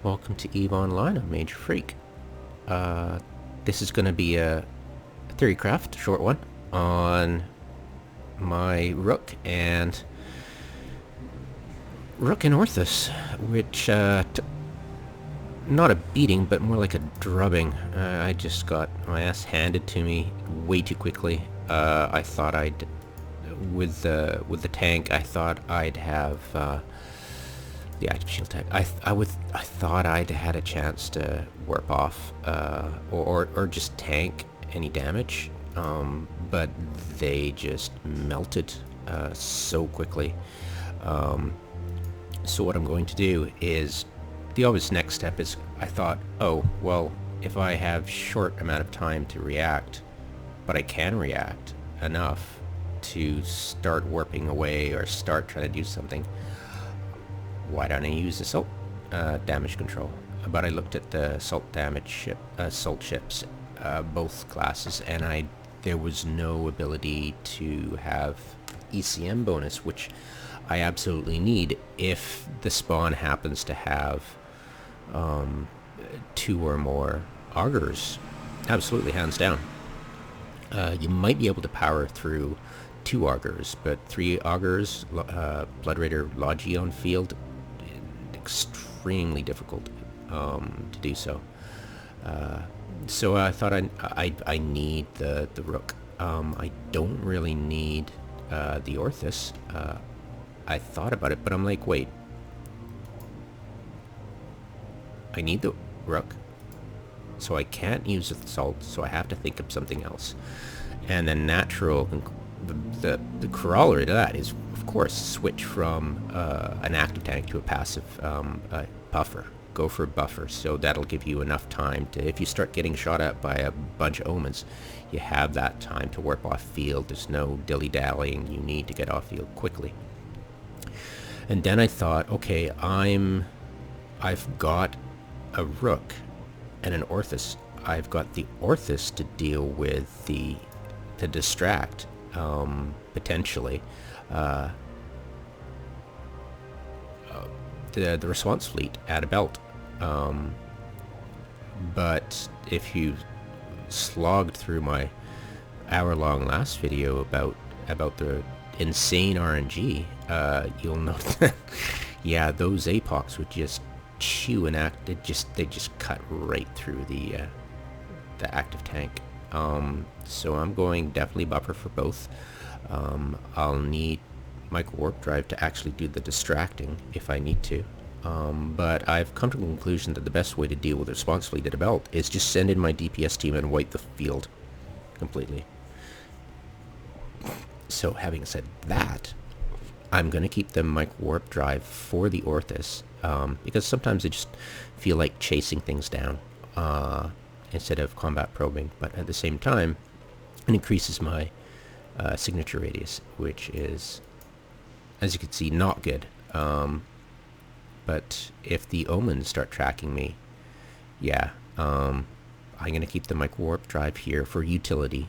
welcome to EVE Online. I'm Major Freak. This is going to be a Theorycraft, short one, on my Rook and Orthus, which took not a beating, but more like a drubbing. I just got my ass handed to me way too quickly. I thought with the tank, I thought I'd have the active shield tag. I thought I'd had a chance to warp off or just tank any damage, but they just melted so quickly. So what I'm going to do is, the obvious next step is, I thought, oh well, if I have short amount of time to react, but I can react enough to start warping away or start trying to do something, why don't I use assault damage control? But I looked at the assault ships, both classes, and there was no ability to have ECM bonus, which I absolutely need if the spawn happens to have 2 or more augurs. Absolutely, hands down. You might be able to power through 2 augurs, but 3 augurs, Blood Raider logi on field, extremely difficult to do so. So I thought I need the Rook. I don't really need the Orthus. I thought about it, but I'm like, wait, I need the Rook, so I can't use assault, so I have to think of something else. And then natural, the corollary to that is, of course, switch from an active tank to a passive buffer. Go for a buffer, so that'll give you enough time to, if you start getting shot at by a bunch of omens, you have that time to warp off field. There's no dilly-dallying. You need to get off field quickly. And then I thought, okay, I've got a Rook and an Orthus. I've got the Orthus to deal with the distract, potentially. The response fleet at a belt. But if you slogged through my hour-long last video about the insane RNG, you'll note that, yeah, those APOCs would just chew and they just cut right through the active tank. So I'm going definitely buffer for both. I'll need micro warp drive to actually do the distracting if I need to. But I've come to the conclusion that the best way to deal with the response fleet at a belt is just send in my DPS team and wipe the field completely. So having said that, I'm going to keep the micro warp drive for the Orthus, because sometimes I just feel like chasing things down instead of combat probing, but at the same time it increases my signature radius, which is, as you can see, not good. But if the omens start tracking me, yeah, I'm going to keep the micro warp drive here for utility,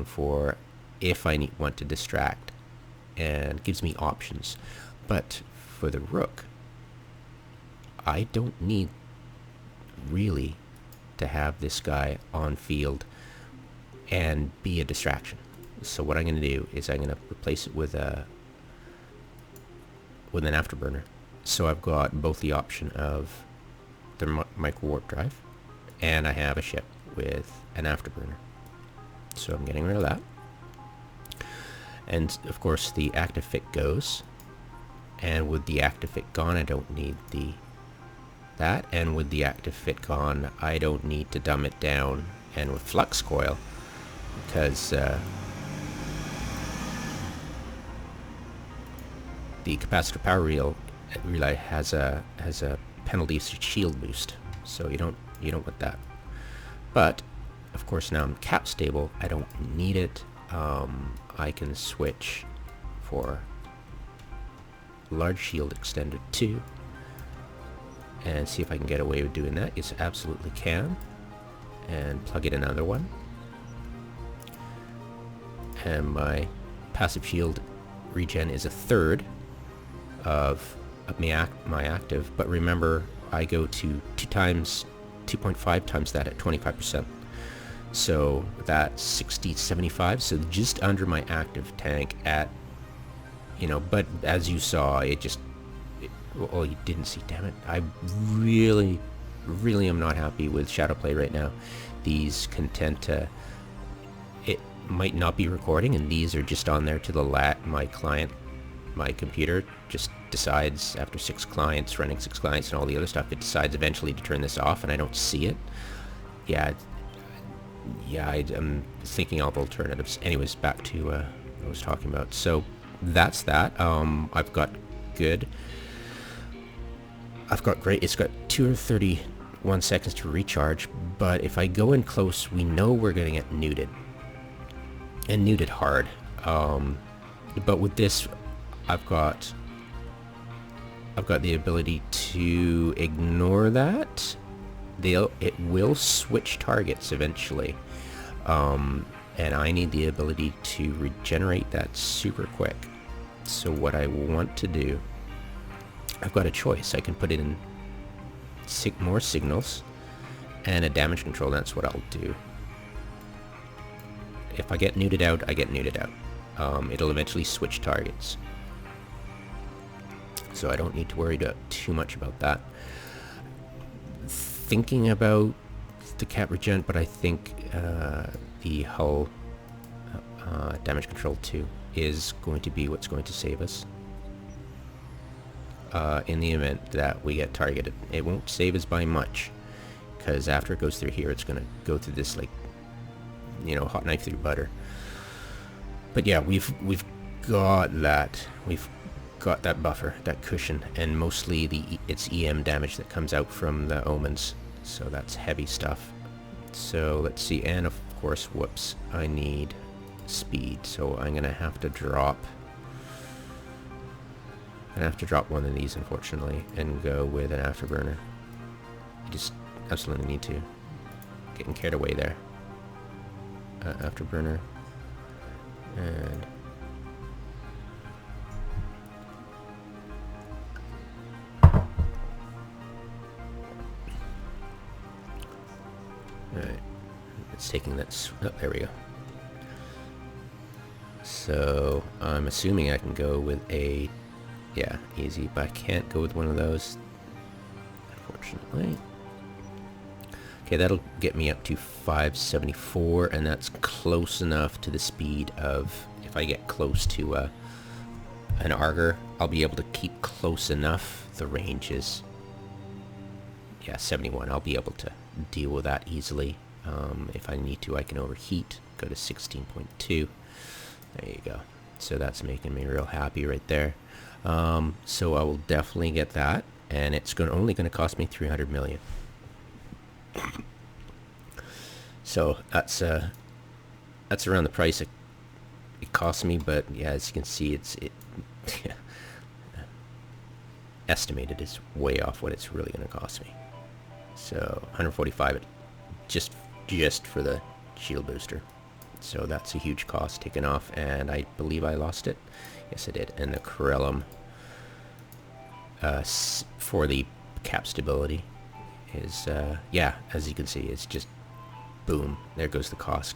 for if I want to distract, and it gives me options. But for the Rook, I don't need really to have this guy on field and be a distraction. So what I'm going to do is I'm going to replace it with an Afterburner. So I've got both the option of the micro warp drive, and I have a ship with an Afterburner. So I'm getting rid of that. And of course the active fit goes, and with the active fit gone, I don't need that, and with the active fit gone, I don't need to dumb it down, and with flux coil, because the capacitor power relay has a penalty shield boost, so you don't want that. But of course now I'm cap stable, I don't need it. I can switch for large shield extender 2 and see if I can get away with doing that. Yes, absolutely can. And plug in another one, and my passive shield regen is a third of my active, but remember, I go to 2.5 times that at 25%. So that's 60, 75, so just under my active tank at, you know, but as you saw, well, you didn't see, damn it. I really am not happy with Shadowplay right now. These content, it might not be recording, and these are just on there to the my client, my computer just decides after 6 clients, running 6 clients and all the other stuff, it decides eventually to turn this off, and I don't see it. Yeah, I'm thinking of alternatives. Anyways, back to what I was talking about. So that's that. I've got great. It's got 231 seconds to recharge, but if I go in close, we know we're going to get nuded, and nuded hard. But with this, I've got the ability to ignore that. It will switch targets eventually, and I need the ability to regenerate that super quick. So what I want to do, I've got a choice. I can put it in more signals and a damage control. That's what I'll do. If I get nuded out, I get nuded out. It'll eventually switch targets, so I don't need to worry too much about that. Thinking about the cap regen, but I think the hull damage control 2 is going to be what's going to save us in the event that we get targeted. It won't save us by much, because after it goes through here, it's going to go through this, like, you know, hot knife through butter. But yeah, we've got that. We've got that buffer, that cushion, and mostly it's EM damage that comes out from the omens. So that's heavy stuff. So let's see, and of course, whoops, I need speed. So I'm gonna have to drop. One of these, unfortunately, and go with an afterburner. You just absolutely need to. Getting carried away there. Afterburner. And alright, it's taking that. Oh, there we go. So I'm assuming I can go with a, yeah, easy, but I can't go with one of those, unfortunately. Okay, that'll get me up to 574, and that's close enough to the speed of, if I get close to an Auger, I'll be able to keep close enough. The range is, yeah, 71. I'll be able to deal with that easily. If I need to, I can overheat, go to 16.2. There you go. So that's making me real happy right there. So I will definitely get that, and it's only going to cost me 300 million. So that's around the price it cost me, but yeah, as you can see, estimated is way off what it's really going to cost me. So 145 just for the shield booster. So that's a huge cost taken off, and I believe I lost it. Yes, I did. And the Corellum for the cap stability is, yeah, as you can see, it's just boom, there goes the cost.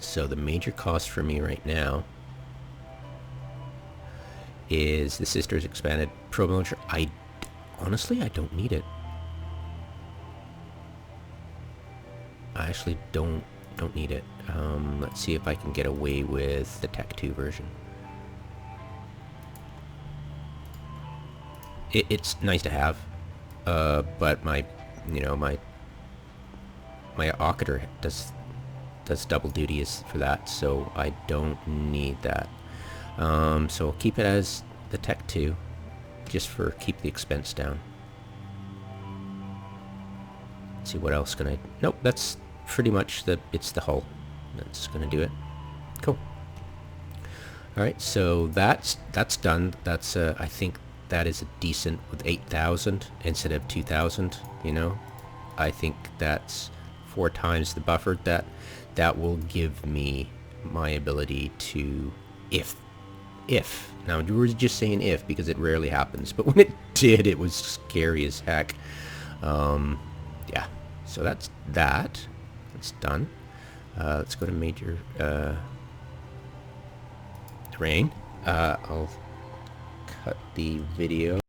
So the major cost for me right now is the Sisters Expanded Probe Launcher. Honestly, I don't need it. I actually don't need it. Let's see if I can get away with the Tech 2 version. It's nice to have, but my occator does double duty for that, so I don't need that. So I'll keep it as the Tech 2, just for keep the expense down. Let's see what else can I. Nope, that's pretty much it's the hull. That's gonna do it. Cool. All right, so that's done. That's I think that is a decent with 8,000 instead of 2,000. You know, I think that's 4 times the buffer. That will give me my ability to, if if. Now, we were just saying if because it rarely happens, but when it did, it was scary as heck. Yeah, so that's that. That's done. Let's go to major terrain. I'll cut the video.